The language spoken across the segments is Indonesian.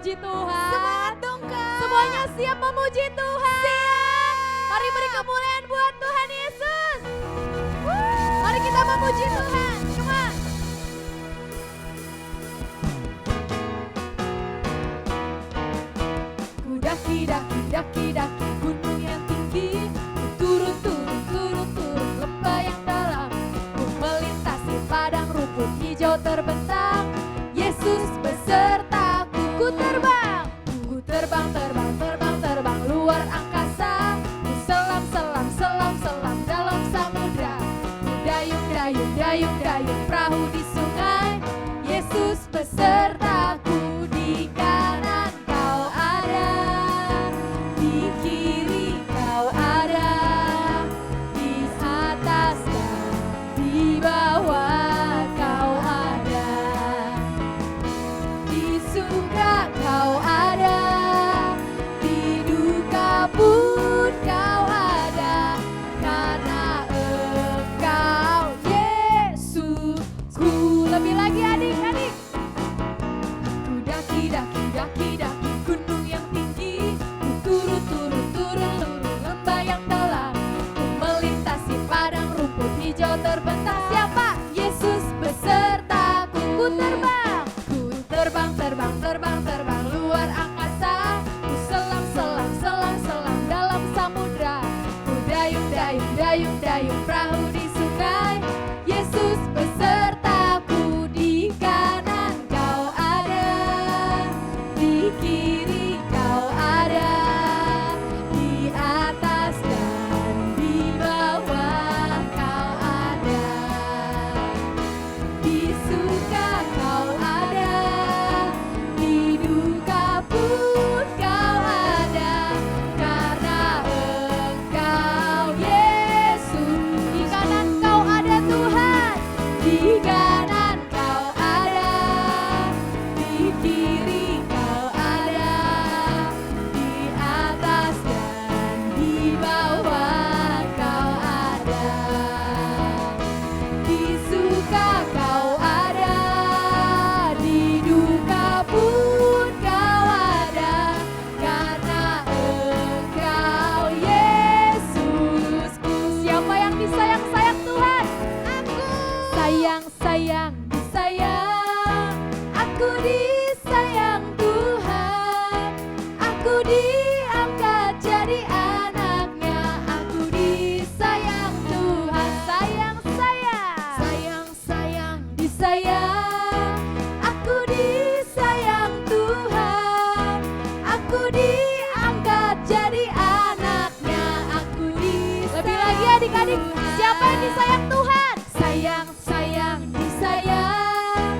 memuji Tuhan? Semangat dong Kak. Semuanya siap memuji Tuhan? Siap. Mari beri kemuliaan buat Tuhan Yesus. Mari kita memuji Tuhan. Come on. Ku daki gunung yang tinggi, ku turun lembah yang dalam, ku melintasi padang rumput hijau terbentang. Yesus besertaku, ku terbang luar angkasa, ku selam dalam samudra, ku dayung perahu di sungai. Yesus besertaku, di kanan kau ada, di kiri kau ada, di atas dan di bawah kau ada, di suka kau ada, di duka pun kau ada, karena Engkau Yesusku. Lebih lagi adik-adik. Ku daki gunung yang tinggi, ku turun lembah yang dalam, ku melintasi padang rumput hijau terbentang. Siapa? Yesus besertaku. Ku terbang luar angkasa, ku selam dalam samudra, ku dayung perahu di sungai. Yesus besertaku, di kanan kau ada, di kiri kau ada, di atas dan di bawah kau ada, di suka kau ada, di duka pun kau ada, karena Engkau Yesus. Di kanan kau ada Tuhan, di kanan kau ada, di kiri kau ada, di atas dan di bawah kau ada, di suka kau ada, di duka pun kau ada, karena Engkau Yesusku. Siapa yang disayang-sayang Tuhan? Aku. Sayang, disayang. Aku disayang Tuhan. Aku diangkat jadi anaknya. Aku disayang Tuhan. Sayang, disayang. Aku disayang Tuhan. Aku diangkat jadi anaknya. Aku disayang. Lebih lagi adik-adik, siapa yang disayang Tuhan? Sayang, disayang.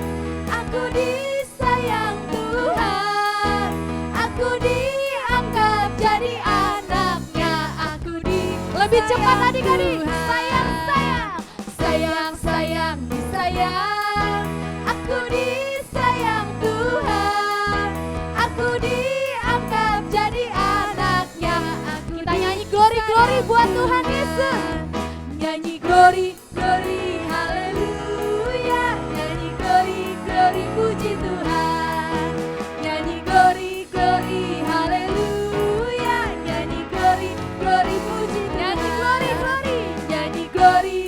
Aku disayang Tuhan. Aku diangkat jadi anaknya. Aku disayang. Lebih cepat adik-adik. Sayang, disayang. Aku disayang Tuhan. Aku diangkat jadi anaknya. Kita nyanyi glory buat Tuhan Yesus. Nyanyi glory, haleluya. Nyanyi glory, puji Tuhan. Nyanyi glory, haleluya. Nyanyi glory, puji Tuhan. Nyanyi glory,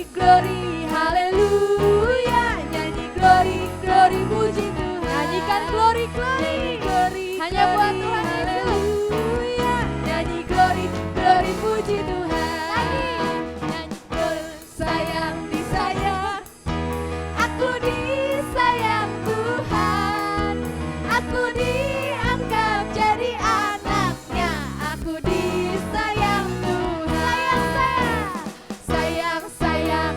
haleluya. Nyanyi glory, puji Tuhan. Nyanyikan glory, hanya buat Tuhan Yesus. Nyanyi glory, puji Tuhan. Nyanyi sayang, disayang. Aku disayang Tuhan. Aku dianggap jadi anaknya. Aku disayang Tuhan. Sayang, disayang.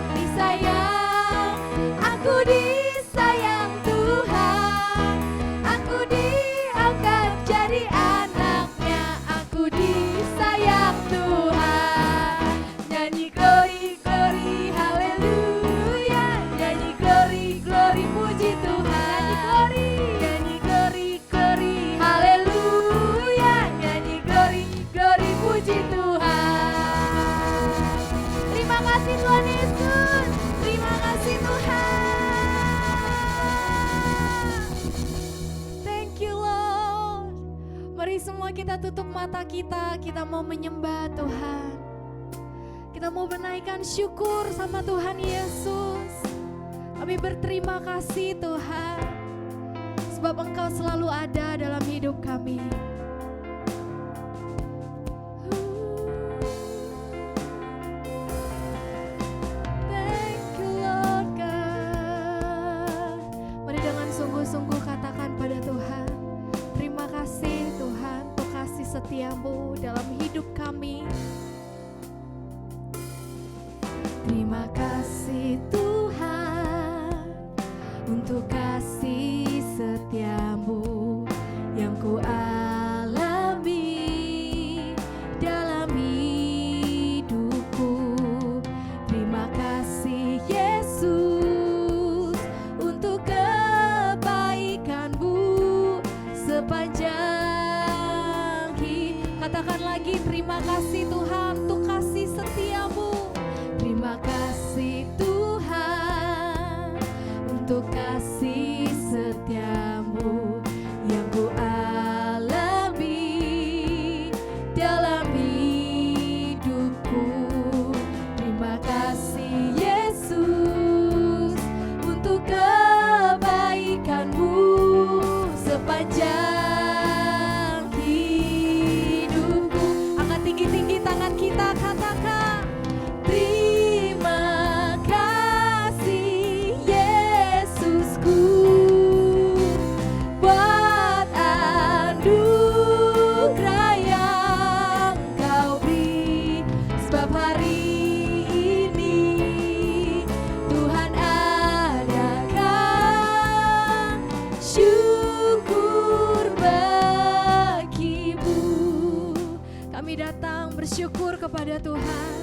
Mari semua kita tutup mata kita mau menyembah Tuhan. Kita mau menaikkan syukur sama Tuhan Yesus. Kami berterima kasih Tuhan, sebab Engkau selalu ada dalam hidup kami. Thank you Lord God. Mari dengan sungguh-sungguh katakan pada Tuhan, terima kasih Tuhan untuk kasih setiamu dalam hidup kami. Terima kasih Tuhan untuk kasih setiamu yang ku alami dalam hidupku. Terima kasih Yesus untuk kebaikanmu sepanjang hidup. Katakan lagi, terima kasih Tuhan untuk kasih setiamu. Terima kasih Tuhan untuk kasih setiamu yang ku alami dalam hidupku. Terima kasih Yesus untuk kebaikanmu sepanjang hidupku. Angkat tinggi-tinggi tangan kita, katakan bersyukur kepada Tuhan.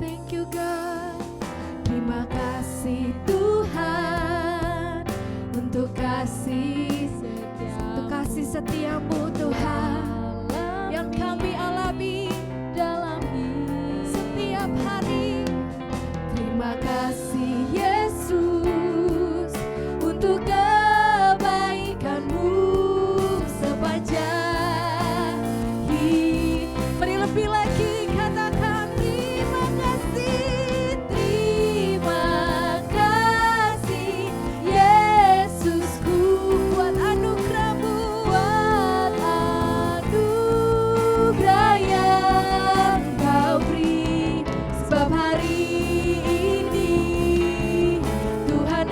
Thank you God. Terima kasih Tuhan untuk kasih setiamu Tuhan yang kami alami dalam setiap hari. Terima kasih Yesus untuk kebaikanmu sepanjang hidup. Mari lebih lagi katakan terima kasih Yesusku buat anugerah-Mu, buat anugerah yang Kau beri. Sebab hari ini Tuhan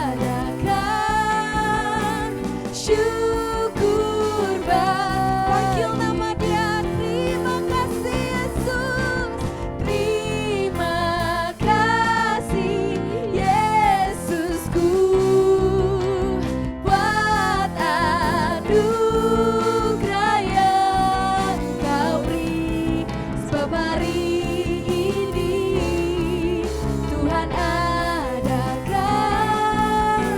adakan syukur panggil nama Dia. Terima kasih Yesus, terima kasih Yesusku buat anugerah yang Kau beri. Sebab hari ini Tuhan adakan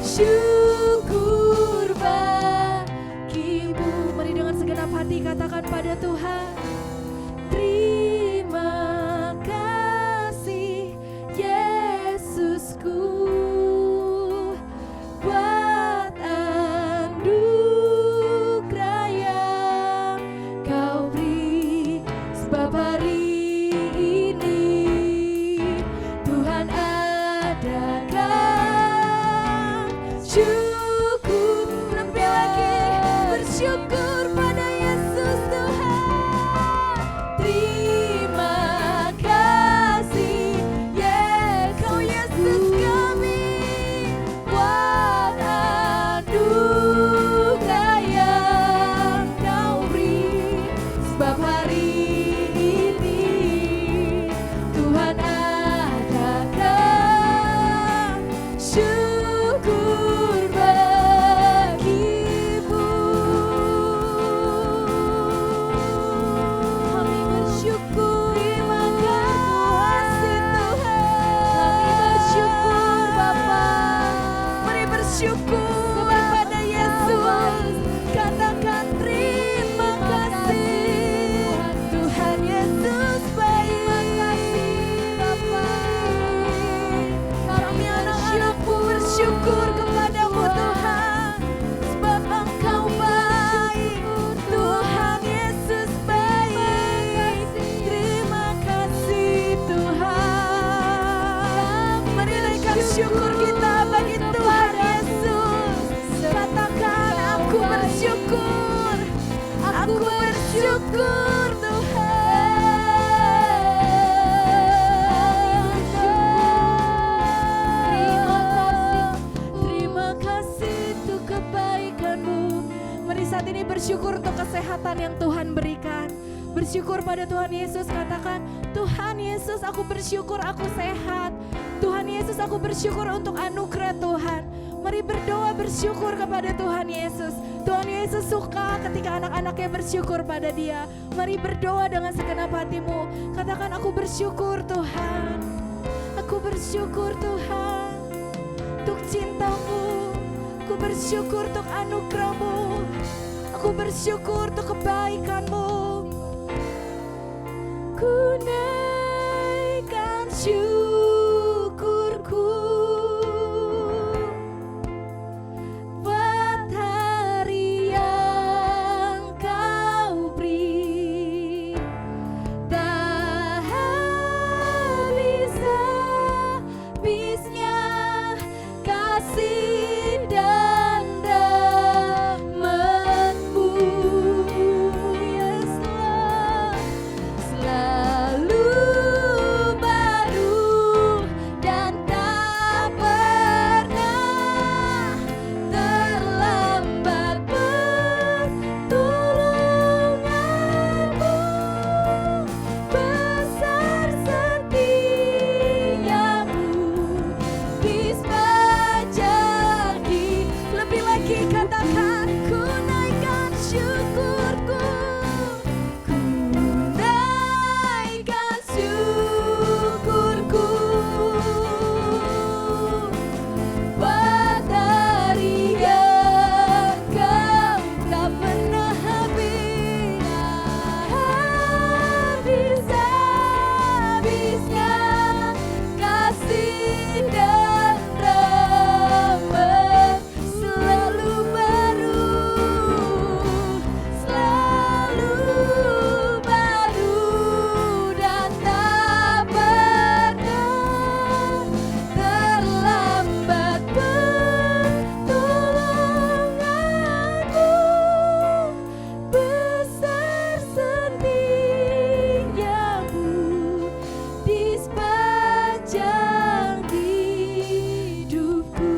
syukur bagimu. Mari dengan segenap hati katakan pada Tuhan, terima kasih Yesusku buat anugerah yang Kau beri. Sebab hari ini Tuhan adakan syukur. Lebih lagi bersyukur pada Yesus Tuhan. Terima kasih Kau Yesus kami buat anugerah yang Kau beri. Sebab hari ini Tuhan adakan syukur bagimu. Kami bersyukur, terima kasih Tuhan. Kami bersyukur Bapa. Mari bersyukur pada Yesus. Katakan terima kasih Tuhan Yesus baik. Bapa, kami anak-anak-Mu bersyukur kepadamu Tuhan, sebab Engkau baik. bersyukur kita bagi Tuhan Yesus. Katakan aku bersyukur. Aku bersyukur Tuhan. Terima kasih untuk kebaikan-Mu. Mari saat ini bersyukur untuk kesehatan yang Tuhan berikan. Bersyukur pada Tuhan Yesus, katakan, Tuhan Yesus aku bersyukur aku sehat. Tuhan Yesus aku bersyukur untuk anugerah Tuhan. Mari berdoa bersyukur kepada Tuhan Yesus. Tuhan Yesus suka ketika anak-anaknya bersyukur pada Dia. Mari berdoa dengan segenap hatimu. Katakan aku bersyukur Tuhan. Aku bersyukur Tuhan untuk cinta-Mu. Aku bersyukur untuk anugerah-Mu. Aku bersyukur untuk kebaikan-Mu. Ku naikkan syukurku buat hari yang Kau beri. Tak habis-habisnya kasih dan rahmat-Mu, Yesus. Selalu baru dan tak pernah terlambat pertolongan-Mu. Besar setiamu di sepanjang hidup. Lebih lagi katakan, ku naikkan syukurku. Ku naikkan syukurku buat hari yang Kau tak pernah habis-habisnya kasih dan rahmat. Selalu baru dan tak pernah terlambat pertolongan-Mu. Besar setiamu di sepanjang hidupku.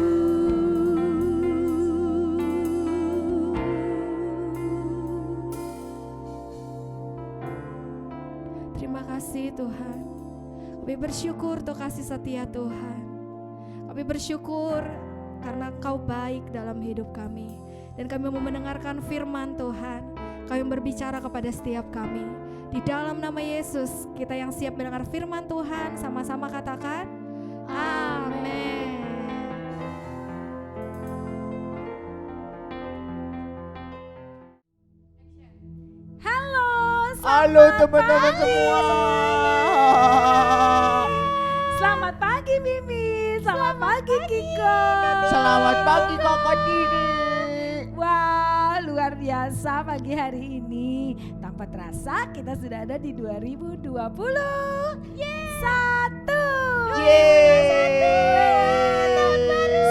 Terima kasih Tuhan. Kami bersyukur untuk kasih setia Tuhan. Kami bersyukur karena Engkau baik dalam hidup kami. Dan kami mau mendengarkan firman Tuhan. Kami berbicara kepada setiap kami. Di dalam nama Yesus, kita yang siap mendengar firman Tuhan, sama-sama katakan, amin. Halo teman-teman semua. Selamat pagi Mimi, selamat pagi Kiko. Selamat pagi Kakak Dini. Wah, luar biasa pagi hari ini. Tanpa terasa kita sudah ada di 2021.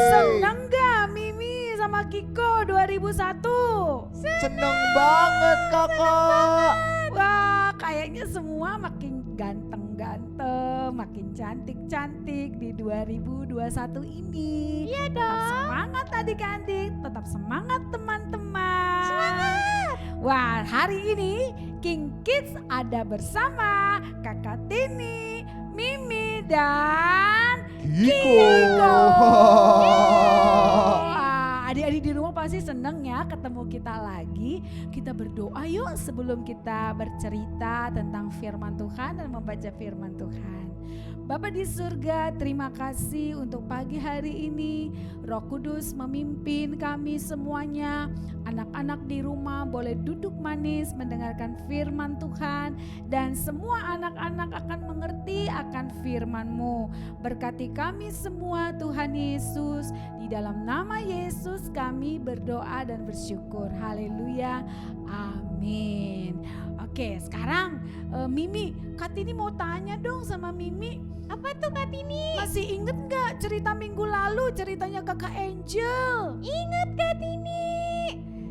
Senang gak Mimi sama Kiko 2001? Seneng banget Kakak. Wah, kayaknya semua makin ganteng-ganteng, makin cantik-cantik di 2021 ini. Iya dong. Tetap semangat adik-adik, tetap semangat teman-teman. Semangat. Wah, hari ini King Kids ada bersama Kakak Tini, Mimi, dan Kiko. Adik-adik di rumah pasti seneng ya ketemu kita lagi. Kita berdoa yuk sebelum kita bercerita tentang firman Tuhan dan membaca firman Tuhan. Bapa di surga, terima kasih untuk pagi hari ini. Roh Kudus memimpin kami semuanya. Anak-anak di rumah boleh duduk manis mendengarkan firman Tuhan. Dan semua anak-anak akan mengerti akan firman-Mu. Berkati kami semua Tuhan Yesus. Di dalam nama Yesus kami berdoa dan bersyukur. Haleluya. Amin. Amin. Oke, sekarang Mimi, Kak Tini mau tanya dong sama Mimi. Apa tuh Kak Tini? Masih inget gak cerita minggu lalu ceritanya Kakak Angel? Ingat Kak Tini.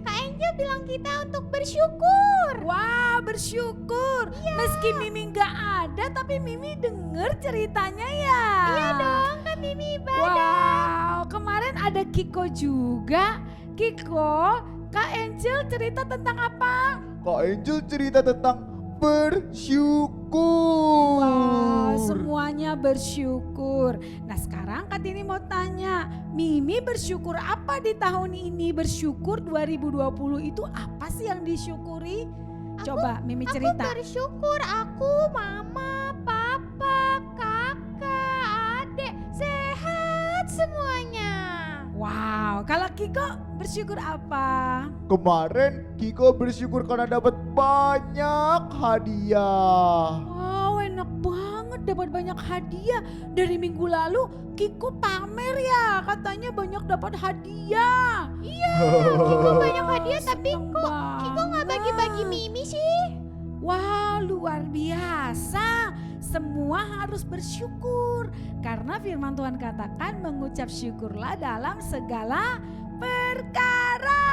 Kak Angel bilang kita untuk bersyukur. Wah, bersyukur. Meski Mimi gak ada tapi Mimi denger ceritanya ya. Iya dong Kak Tini ibadah. Wow, kemarin ada Kiko juga. Kiko, Kak Angel cerita tentang apa? Kak Angel cerita tentang bersyukur. Wah, semuanya bersyukur. Nah sekarang Kak Tini mau tanya, Mimi bersyukur apa di tahun ini? Bersyukur 2020 itu apa sih yang disyukuri? Coba Mimi cerita. Aku bersyukur aku, mama, papa, kakak, adik sehat semuanya. Wow, kalau Kiko bersyukur apa? Kemarin Kiko bersyukur karena dapat banyak hadiah. Wow, enak banget dapat banyak hadiah. Dari minggu lalu Kiko pamer ya, katanya banyak dapat hadiah. Kiko banyak hadiah tapi Seneng kok Kiko nggak bagi-bagi banget. Mimi sih? Wow, luar biasa. Semua harus bersyukur karena firman Tuhan katakan mengucap syukurlah dalam segala perkara.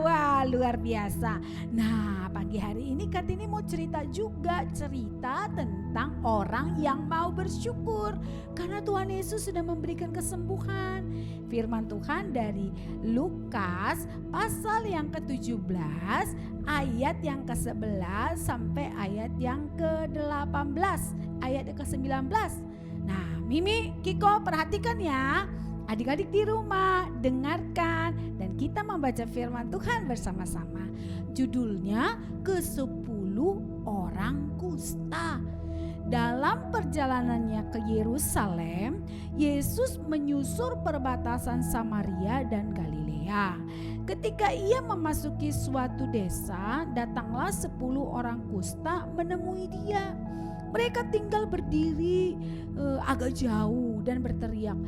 Wah, luar biasa. Nah, pagi hari ini Kak Tini mau cerita juga, cerita tentang orang yang mau bersyukur karena Tuhan Yesus sudah memberikan kesembuhan. Firman Tuhan dari Lukas pasal yang ke-17 ayat yang ke-11 sampai ayat yang ke-18, ayat yang ke-19. Nah, Mimi, Kiko perhatikan ya. Adik-adik di rumah dengarkan dan kita membaca firman Tuhan bersama-sama. Judulnya ke-10 orang kusta. Dalam perjalanannya ke Yerusalem, Yesus menyusur perbatasan Samaria dan Galilea. Ketika ia memasuki suatu desa, datanglah 10 orang kusta menemui dia. Mereka tinggal berdiri agak jauh dan berteriak,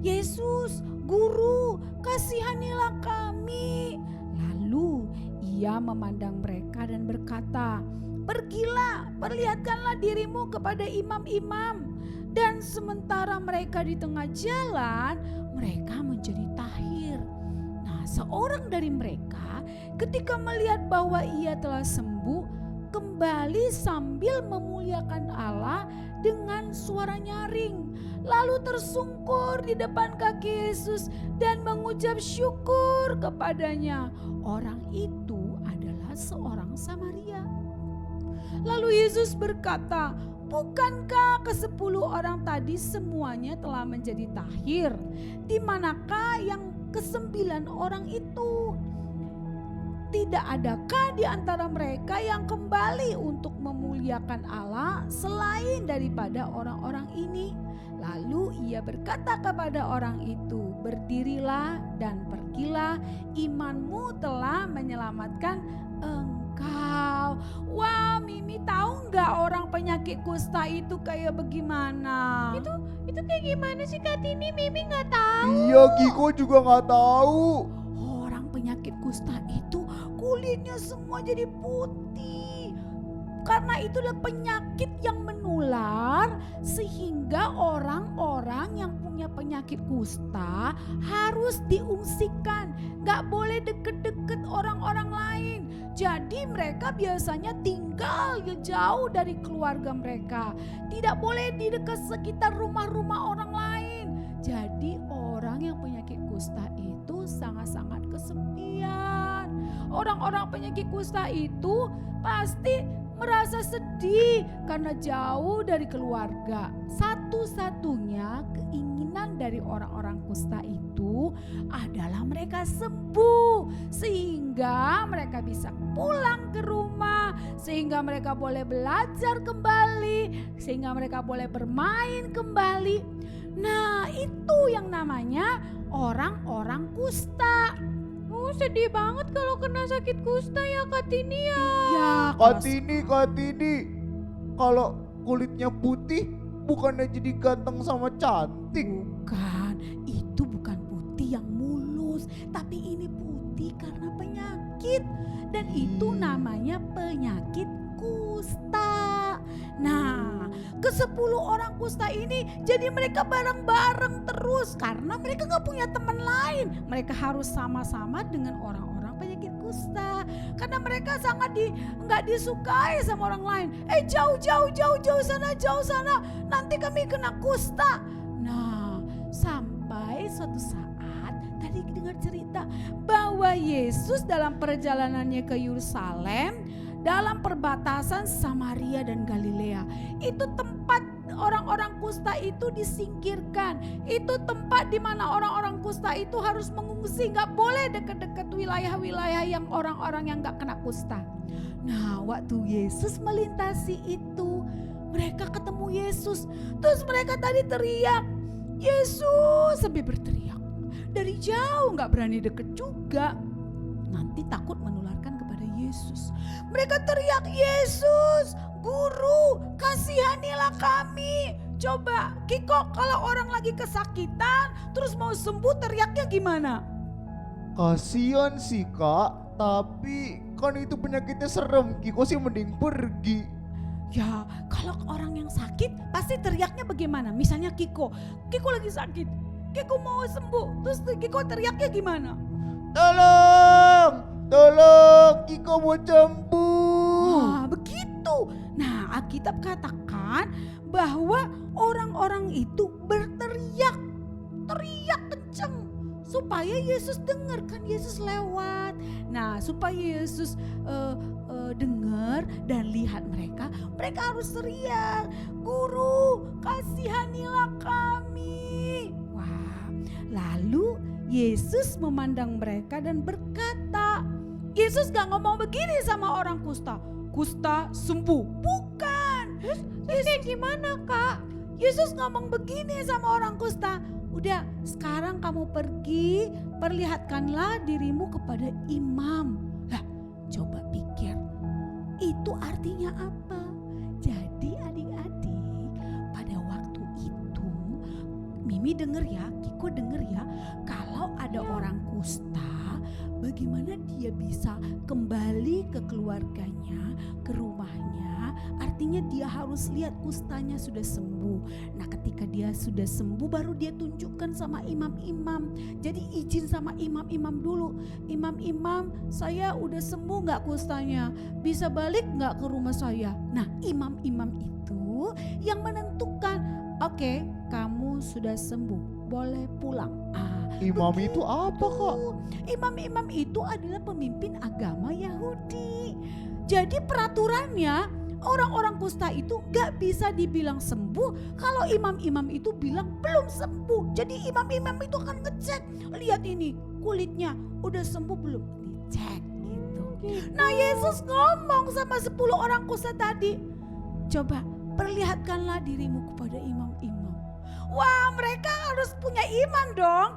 "Yesus, Guru, kasihanilah kami." Lalu ia memandang mereka dan berkata, "Pergilah, perlihatkanlah dirimu kepada imam-imam." Dan sementara mereka di tengah jalan, mereka menjadi tahir. Nah, seorang dari mereka ketika melihat bahwa ia telah sembuh, kembali sambil memuliakan Allah dengan suara nyaring. Lalu tersungkur di depan kaki Yesus dan mengucap syukur kepadanya. Orang itu adalah seorang Samaria. Lalu Yesus berkata, "Bukankah ke-10 orang tadi semuanya telah menjadi tahir? Di manakah yang ke-9 orang itu? Tidak adakah di antara mereka yang kembali untuk memuliakan Allah selain daripada orang-orang ini?" Lalu ia berkata kepada orang itu, "Berdirilah dan pergilah, imanmu telah menyelamatkan engkau." Wah, Mimi tahu nggak orang penyakit kusta itu kayak bagaimana? Itu kayak gimana sih Kak Tini? Mimi nggak tahu. Iya, Kiko juga nggak tahu. Orang penyakit kusta itu kulitnya semua jadi putih. Karena itulah penyakit yang menular sehingga orang-orang yang punya penyakit kusta harus diungsikan. Gak boleh deket-deket orang-orang lain. Jadi mereka biasanya tinggal jauh dari keluarga mereka. Tidak boleh di dekat sekitar rumah-rumah orang lain. Jadi orang yang penyakit kusta itu sangat-sangat kesepian. Orang-orang penyakit kusta itu pasti merasa sedih karena jauh dari keluarga. Satu-satunya keinginan dari orang-orang kusta itu adalah mereka sembuh sehingga mereka bisa pulang ke rumah, sehingga mereka boleh belajar kembali, sehingga mereka boleh bermain kembali. Nah, itu yang namanya orang-orang kusta. Sedih banget kalau kena sakit kusta ya Kak Tini ya. Iya, Kak Tini, kalau kulitnya putih bukannya jadi ganteng sama cantik? bukan, itu bukan putih yang mulus, tapi ini putih karena penyakit. sakit. Dan itu namanya penyakit kusta. Nah, ke-10 orang kusta ini jadi mereka bareng-bareng terus karena mereka gak punya teman lain. Mereka harus sama-sama dengan orang-orang penyakit kusta karena mereka sangat gak disukai sama orang lain. Jauh sana, nanti kami kena kusta. Nah, sampai suatu saat tadi dengar cerita bahwa Yesus dalam perjalanannya ke Yerusalem, dalam perbatasan Samaria dan Galilea, itu tempat orang-orang kusta itu disingkirkan. Itu tempat di mana orang-orang kusta itu harus mengungsi, gak boleh dekat-dekat wilayah-wilayah yang orang-orang yang gak kena kusta. Nah, waktu Yesus melintasi itu, mereka ketemu Yesus. Terus mereka tadi teriak, Yesus, sampai berteriak. Dari jauh gak berani deket juga, nanti takut menularkan kepada Yesus. Mereka teriak, Yesus, Guru, kasihanilah kami. Coba Kiko, kalau orang lagi kesakitan terus mau sembuh teriaknya gimana? Kasian sih Kak, tapi kan itu penyakitnya serem. Kiko sih mending pergi. Ya, kalau orang yang sakit pasti teriaknya bagaimana? Misalnya Kiko lagi sakit, Kiko mau sembuh, terus Kiko teriaknya gimana? Tolong, Kiko mau sembuh. Nah, begitu. Nah, Alkitab katakan bahwa orang-orang itu berteriak kencang supaya Yesus dengar, kan Yesus lewat. Nah, supaya Yesus dengar dan lihat mereka harus teriak, Guru, kasihanilah kami. Wah, lalu Yesus memandang mereka dan berkata, Yesus gak ngomong begini sama orang kusta, kusta sembuh. Bukan. Yesus gimana Kak? Yesus ngomong begini sama orang kusta, udah sekarang kamu pergi, perlihatkanlah dirimu kepada imam. Lah, coba pikir, itu artinya apa? Jadi adik-adik, pada waktu itu Mimi denger ya, Kiko denger ya, kalau ada orang kusta, bagaimana dia bisa kembali ke keluarganya, ke rumahnya, artinya dia harus lihat kustanya sudah sembuh. Nah, ketika dia sudah sembuh baru dia tunjukkan sama imam-imam. Jadi izin sama imam-imam dulu. Imam-imam, saya udah sembuh gak kustanya? Bisa balik gak ke rumah saya? Nah, imam-imam itu yang menentukan, oke, kamu sudah sembuh, boleh pulang. Imam itu begitu. apa Kak? Imam-imam itu adalah pemimpin agama Yahudi. Jadi peraturannya orang-orang kusta itu gak bisa dibilang sembuh kalau imam-imam itu bilang belum sembuh. Jadi imam-imam itu akan ngecek, lihat ini kulitnya udah sembuh belum, dicek gitu. Nah, Yesus ngomong sama 10 orang kusta tadi, coba perlihatkanlah dirimu kepada imam-imam. Wah, mereka harus punya iman dong.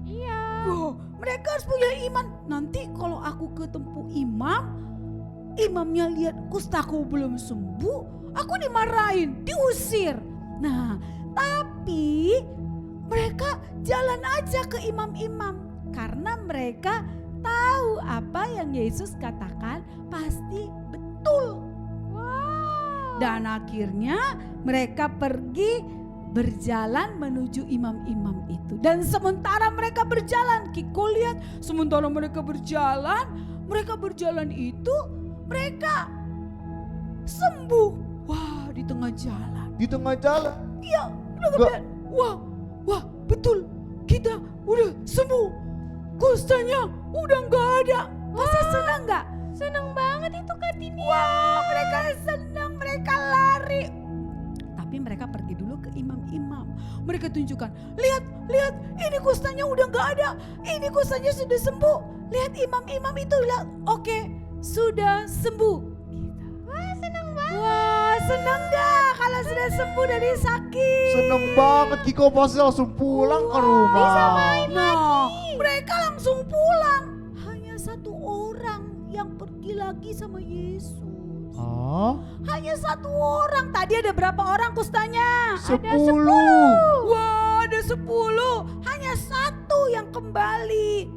Iya. Wow, mereka harus punya iman. Nanti kalau aku ketemu imam, imamnya lihat kustaku belum sembuh, aku dimarahin, diusir. Nah, tapi mereka jalan aja ke imam-imam karena mereka tahu apa yang Yesus katakan pasti betul. Wow. Dan akhirnya mereka pergi berjalan menuju imam-imam itu. Dan sementara mereka berjalan, Kiko lihat, sementara mereka berjalan itu mereka sembuh. Wah, di tengah jalan. Di tengah jalan. Iya, mereka bilang, wah, betul, kita udah sembuh. Kustanya udah gak ada. Pasti senang gak? Seneng banget itu Kak Tini. Wah, mereka senang, mereka lari. Tapi mereka pergi dulu ke imam-imam. Mereka tunjukkan, lihat, ini kustanya udah gak ada. Ini kustanya sudah sembuh. Lihat imam-imam itu, lihat, oke, sudah sembuh. Gitu. Wah, seneng banget. Wah, seneng gak kalau sudah sembuh dari sakit? Seneng banget, Kiko pasti langsung pulang ke rumah. Bisa main Nah, mereka langsung pulang. Hanya satu orang yang pergi lagi sama Yesus. Hanya satu orang. Tadi ada berapa orang kustanya? 10. Wah, ada 10. Hanya satu yang kembali.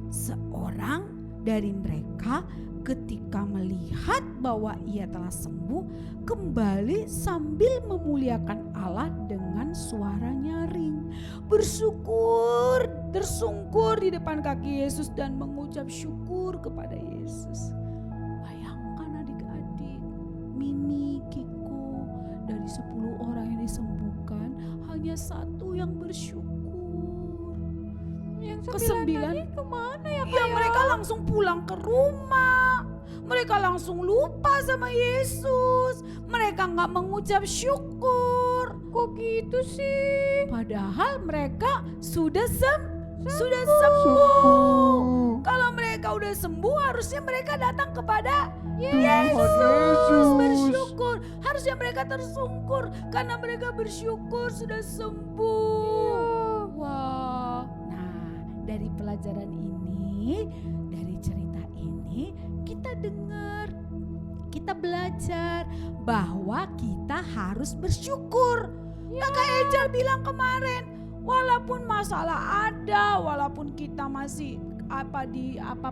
Seorang dari mereka ketika melihat bahwa ia telah sembuh, kembali sambil memuliakan Allah dengan suara nyaring, bersyukur, tersungkur di depan kaki Yesus dan mengucap syukur kepada Yesus. Bayangkan adik-adik, Mimi, Kiko, dari 10 orang yang disembuhkan hanya satu yang bersyukur. Yang Kesembilan tadi kemana ya Kak ya mereka langsung pulang ke rumah. Mereka langsung lupa sama Yesus. Mereka gak mengucap syukur. Kok gitu sih? Padahal mereka sudah sembuh. Sembuh. Kalau mereka udah sembuh, harusnya mereka datang kepada Tuhan Yesus Yesus. bersyukur. Harusnya mereka tersungkur karena mereka bersyukur sudah sembuh. Wah, nah dari pelajaran ini, dari cerita ini kita dengar, kita belajar bahwa kita harus bersyukur. Kakak Ejal bilang kemarin, walaupun masalah ada, walaupun kita masih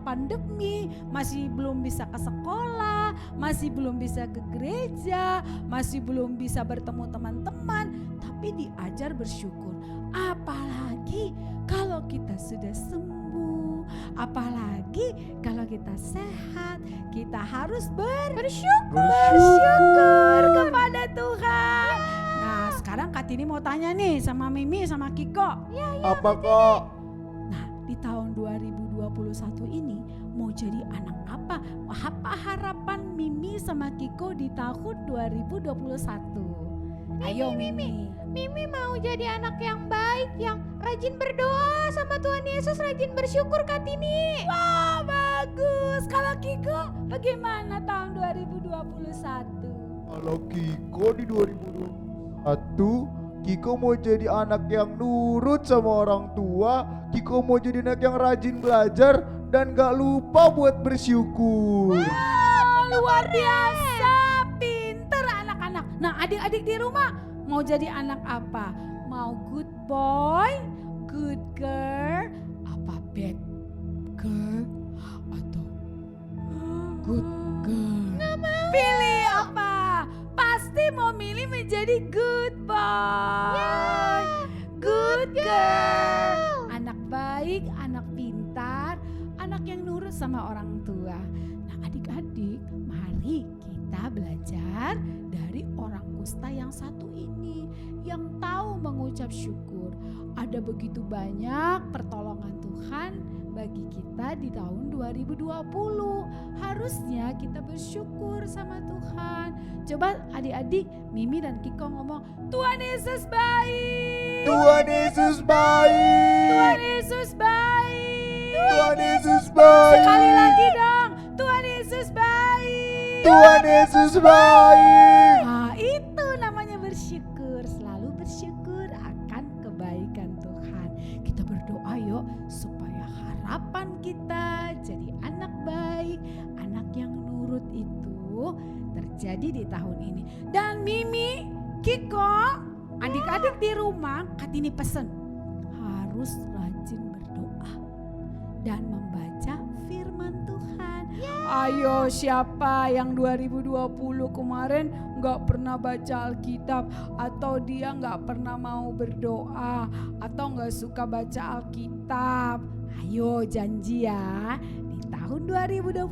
pandemi, masih belum bisa ke sekolah, masih belum bisa ke gereja, masih belum bisa bertemu teman-teman, tapi diajar bersyukur. Apalagi kalau kita sudah sembuh, apalagi kalau kita sehat, kita harus bersyukur kepada Tuhan. Nah, sekarang Kak Tini mau tanya nih sama Mimi sama Kiko. Apa Kak? Nah, di tahun 2021 ini mau jadi anak apa? Apa harapan Mimi sama Kiko di tahun 2021? Ayo Mimi. Mimi mau jadi anak yang baik, yang rajin berdoa sama Tuhan Yesus, rajin bersyukur Kak Tini. Wah, bagus. Kalau Kiko bagaimana tahun 2021? Kalau Kiko di 2021, Kiko mau jadi anak yang nurut sama orang tua. Kiko mau jadi anak yang rajin belajar dan gak lupa buat bersyukur. Luar biasa, pinter anak-anak. Nah, adik-adik di rumah mau jadi anak apa? Mau good boy, good girl, apa bad girl, atau good girl? Pilih apa? Pasti mau milih menjadi good boy, good girl. Anak baik, anak pintar, anak yang nurut sama orang tua. Nah, adik-adik, mari kita belajar dari orang kusta yang satu ini, yang tahu mengucap syukur. Ada begitu banyak pertolongan Tuhan bagi kita di tahun 2020. Harusnya kita bersyukur sama Tuhan. Coba adik-adik, Mimi dan Kiko ngomong, Tuhan Yesus baik. Tuhan Yesus baik. Tuhan Yesus baik. Tuhan Yesus baik. Sekali lagi dong, Tuhan Yesus baik. Tuhan Yesus baik. Nah, itu namanya bersyukur. Selalu bersyukur akan kebaikan Tuhan. Kita berdoa yuk supaya harapan kita jadi anak baik, anak yang nurut itu terjadi di tahun ini. Dan Mimi, Kiko, adik-adik di rumah, Katini pesen harus rajin berdoa dan membaca firman Tuhan. Ayo, siapa yang 2020 kemarin gak pernah baca Alkitab, atau dia gak pernah mau berdoa, atau gak suka baca Alkitab? Ayo janji ya, di tahun 2021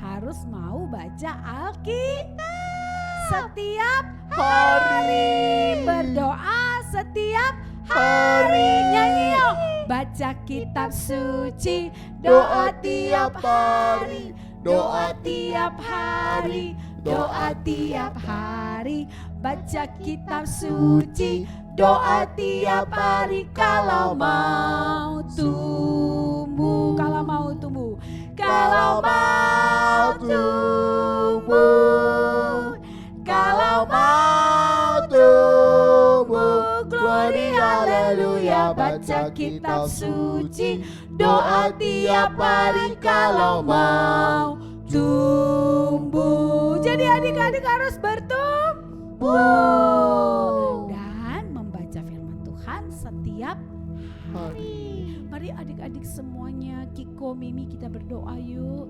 harus mau baca Alkitab setiap hari, berdoa setiap hari. Nyanyi yuk. Baca kitab suci, doa tiap hari, doa tiap hari, doa tiap hari. Baca kitab suci, doa tiap hari. Kalau mau tumbuh, kalau mau tumbuh, kalau mau tumbuh, kalau mau tumbuh, glory haleluya. Baca kitab suci, doa tiap hari. Kalau mau tumbuh, jadi adik-adik harus bertumbuh dan membaca firman Tuhan setiap hari. Mari adik-adik semuanya, Kiko, Mimi, kita berdoa yuk.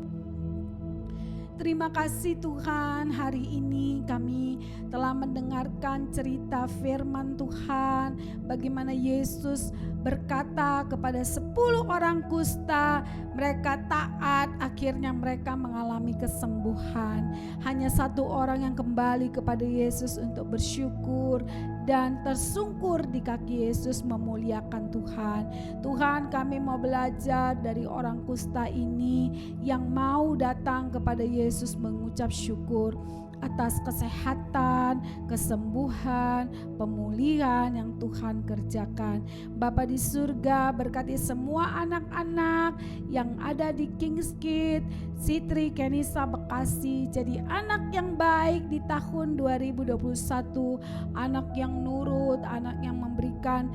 Terima kasih Tuhan, hari ini kami telah mendengarkan cerita firman Tuhan. Bagaimana Yesus berkata kepada 10 orang kusta, mereka taat, akhirnya mereka mengalami kesembuhan. Hanya 1 orang yang kembali kepada Yesus untuk bersyukur dan tersungkur di kaki Yesus memuliakan Tuhan. Tuhan, kami mau belajar dari orang kusta ini yang mau datang kepada Yesus mengucap syukur atas kesehatan, kesembuhan, pemulihan yang Tuhan kerjakan. Bapa di surga, berkati semua anak-anak yang ada di Kings Kids, Sitri Kenisa Bekasi, jadi anak yang baik di tahun 2021, anak yang nurut, anak yang memberikan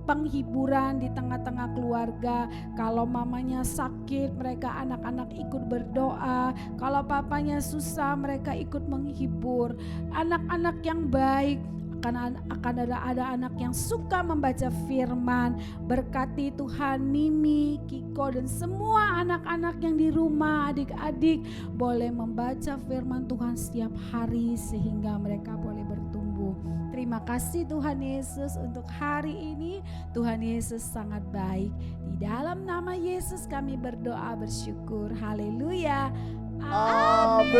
penghiburan di tengah-tengah keluarga. Kalau mamanya sakit, mereka anak-anak ikut berdoa. Kalau papanya susah, mereka ikut menghibur. Anak-anak yang baik, akan ada anak yang suka membaca firman. Berkati Tuhan Mimi, Kiko, dan semua anak-anak yang di rumah, adik-adik boleh membaca firman Tuhan setiap hari sehingga mereka boleh bertumbuh. Terima kasih Tuhan Yesus untuk hari ini. Tuhan Yesus sangat baik. Di dalam nama Yesus kami berdoa bersyukur. Haleluya. Amin.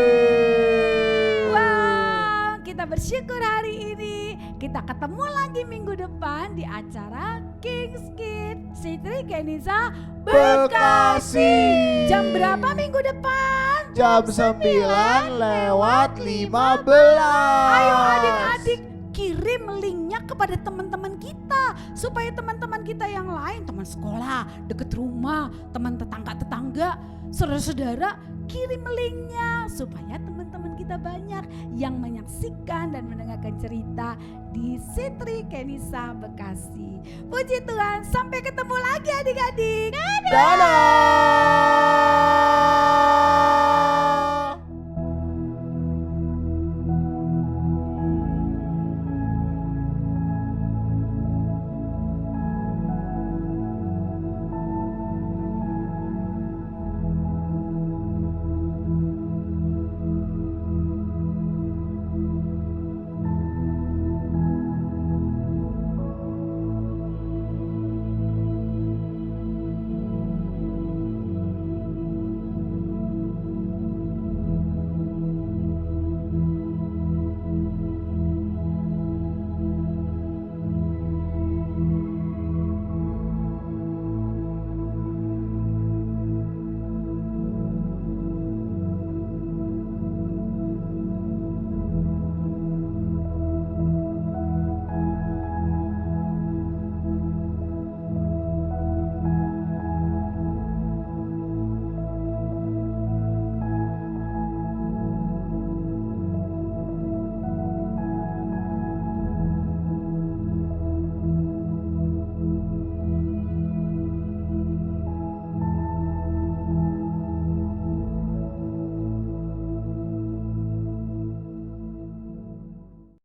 Wow, kita bersyukur hari ini. Kita ketemu lagi minggu depan di acara Kings Kids Sitri Kenisa Bekasi. Jam berapa minggu depan? Jam 9:15. Ayo adik-adik, kirim linknya kepada teman-teman kita supaya teman-teman kita yang lain, teman sekolah, deket rumah, teman tetangga-tetangga, saudara-saudara, kirim linknya supaya teman-teman kita banyak yang menyaksikan dan mendengarkan cerita di Sitri Kenisa Bekasi. Puji Tuhan, sampai ketemu lagi adik-adik. Dadah.